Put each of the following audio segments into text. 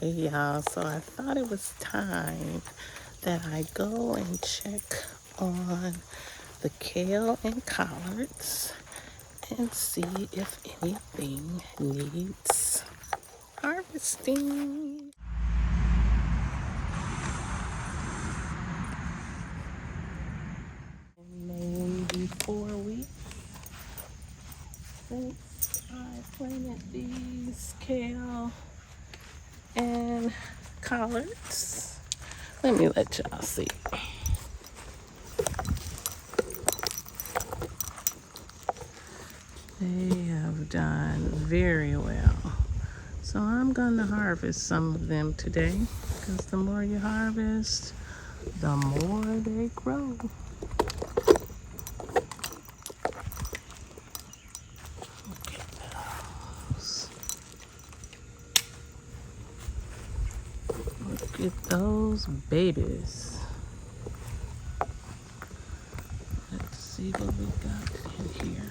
Hey y'all, so I thought it was time that I go and check on the kale and collards and see if anything needs harvesting. Maybe 4 weeks since I planted these kale and collards. Let me let y'all see. They have done very well. So I'm going to harvest some of them today because the more you harvest, the more they grow. Look at those. Look at those babies. Let's see what we got in here.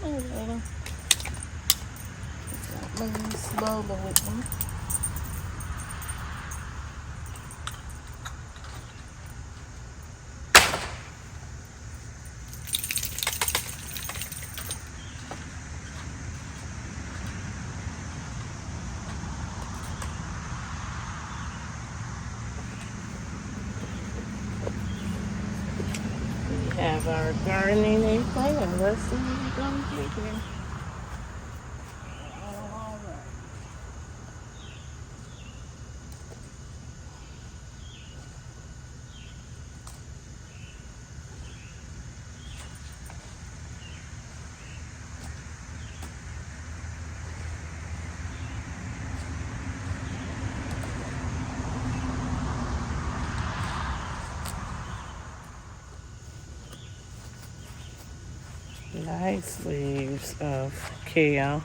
Oh, moving slowly with them. We have our gardening eggplant, and let's see what we're going to get here. All right. Nice leaves of kale.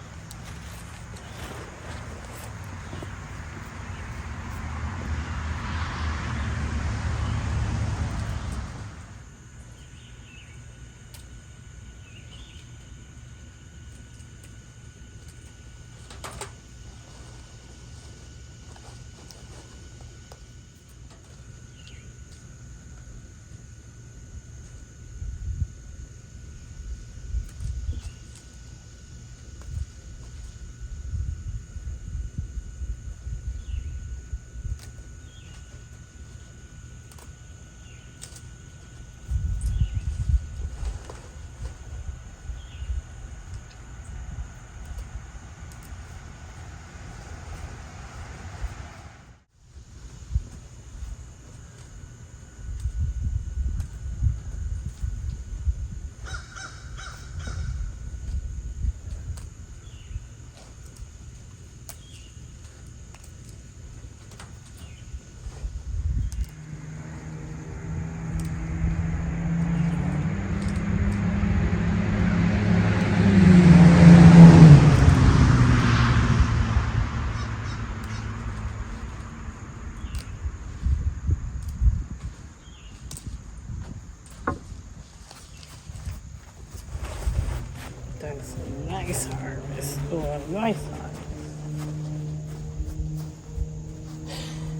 That's a nice harvest. Oh, a nice harvest.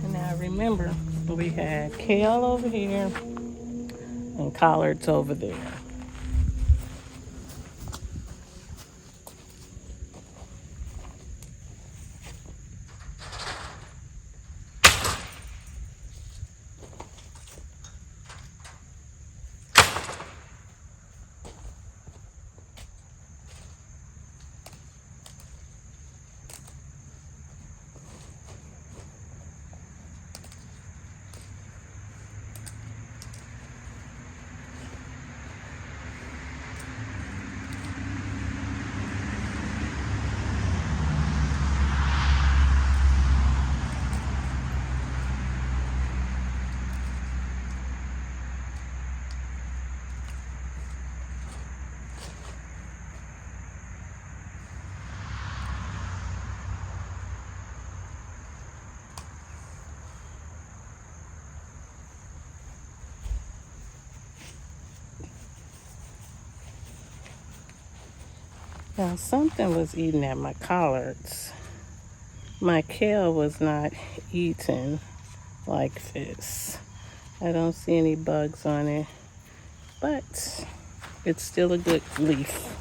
And now remember, we had kale over here and collards over there. Now something was eating at my collards. My kale was not eaten like this. I don't see any bugs on it, but it's still a good leaf.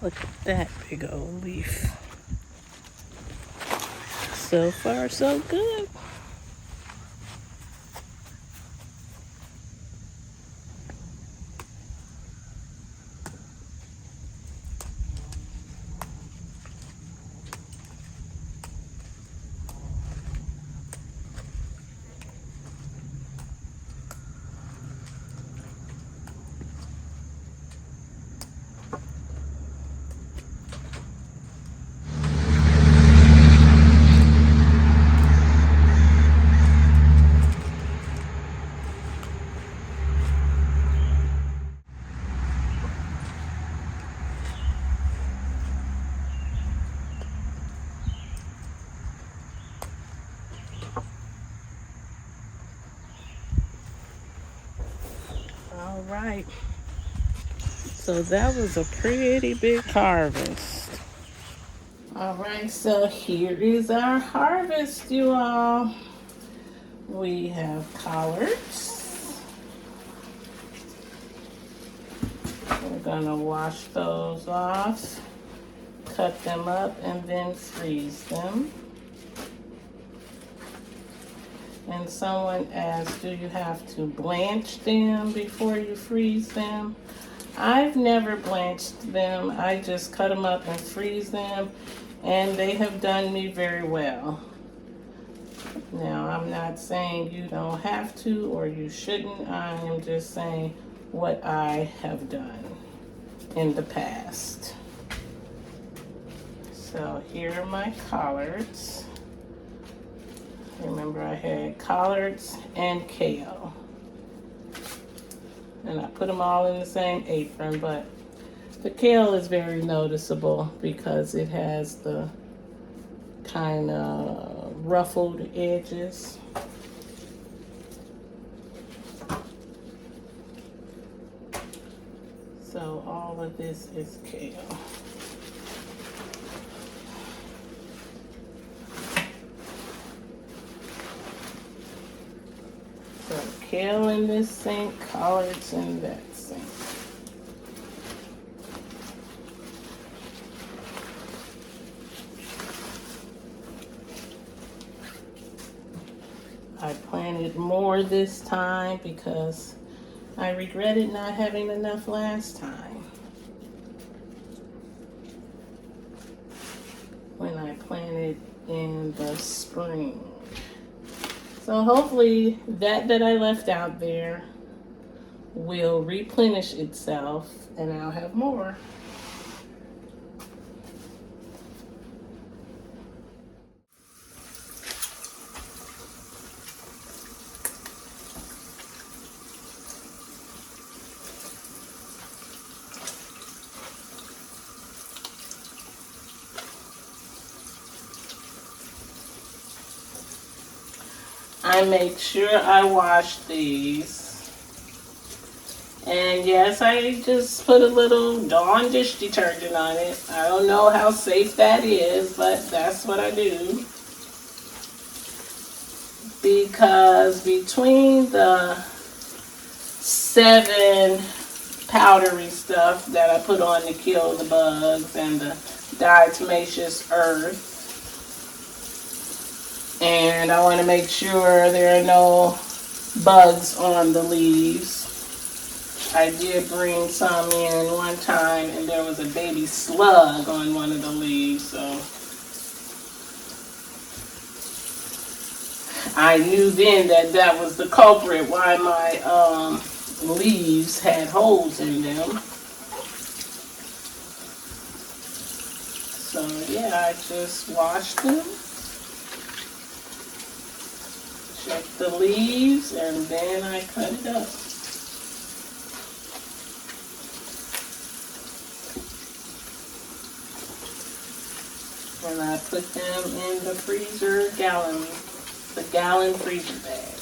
Look at that big old leaf. So far, so good. All right. So that was a pretty big harvest. All right, so here is our harvest, you all. We have collards. We're gonna wash those off, cut them up, and then freeze them. And someone asked, do you have to blanch them before you freeze them? I've never blanched them. I just cut them up and freeze them, and they have done me very well. Now, I'm not saying you don't have to or you shouldn't. I am just saying what I have done in the past. So here are my collards. Remember, I had collards and kale. And I put them all in the same apron, but the kale is very noticeable because it has the kind of ruffled edges. So all of this is kale. So kale in this sink, collards in that sink. I planted more this time because I regretted not having enough last time when I planted in the spring. So hopefully that I left out there will replenish itself and I'll have more. I make sure I wash these. And yes, I just put a little Dawn dish detergent on it. I don't know how safe that is, but that's what I do. Because between the 7 powdery stuff that I put on to kill the bugs and the diatomaceous earth, and I want to make sure there are no bugs on the leaves. I did bring some in one time and there was a baby slug on one of the leaves, so I knew then that that was the culprit why my leaves had holes in them. So yeah, I just washed them, checked the leaves, and then I cut it up. And I put them in the freezer the gallon freezer bags.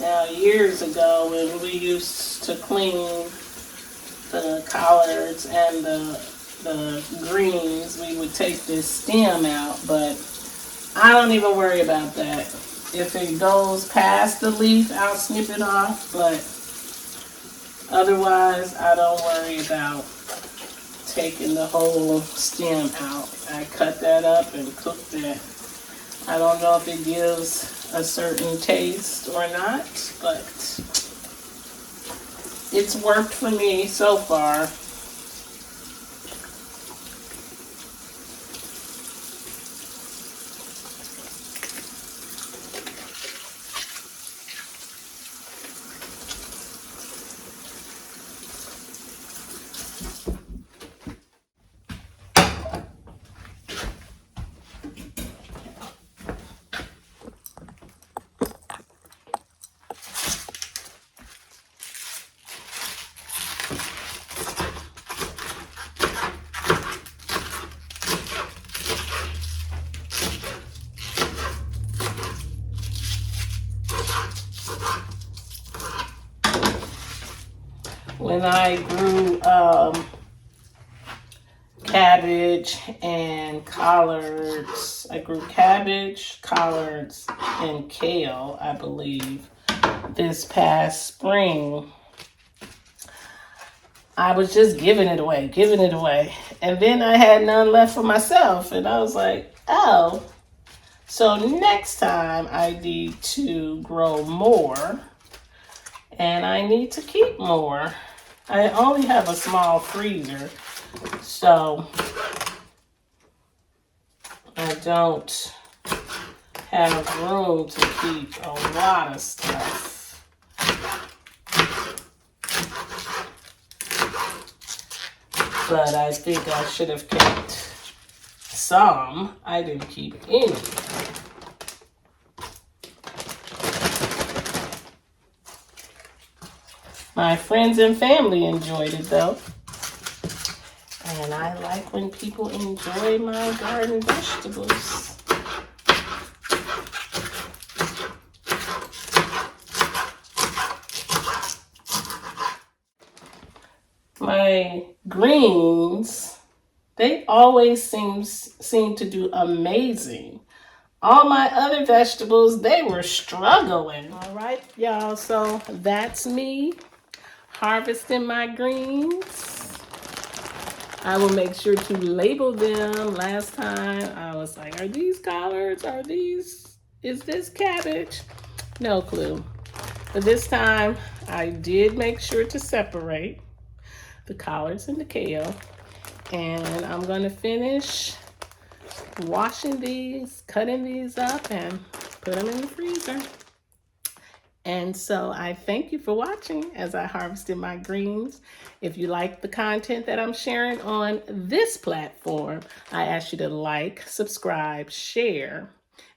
Now, years ago, when we used to clean the collards and the greens, we would take this stem out, but I don't even worry about that. If it goes past the leaf, I'll snip it off, but otherwise, I don't worry about taking the whole stem out. I cut that up and cook that. I don't know if it gives a certain taste or not, but it's worked for me so far. When I grew cabbage and collards, I grew cabbage, collards, and kale, I believe, this past spring. I was just giving it away. And then I had none left for myself. And I was like, oh, so next time I need to grow more and I need to keep more. I only have a small freezer, so I don't have room to keep a lot of stuff. But I think I should have kept some. I didn't keep any. My friends and family enjoyed it though. And I like when people enjoy my garden vegetables. My greens, they always seem to do amazing. All my other vegetables, they were struggling. All right, y'all, so that's me harvesting my greens. I will make sure to label them. Last time I was like, are these collards? Is this cabbage? No clue. But this time I did make sure to separate. the collards and the kale. And I'm gonna finish washing these, cutting these up, and put them in the freezer. And so I thank you for watching as I harvested my greens. If you like the content that I'm sharing on this platform, I ask you to like, subscribe, share,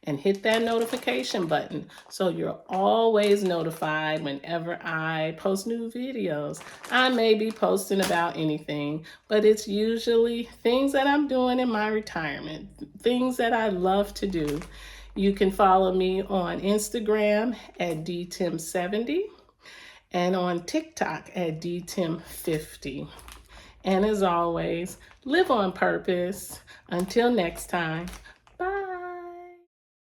and hit that notification button so you're always notified whenever I post new videos. I may be posting about anything, but it's usually things that I'm doing in my retirement, things that I love to do. You can follow me on Instagram at dtim70 and on TikTok at dtim50. And as always, live on purpose. Until next time,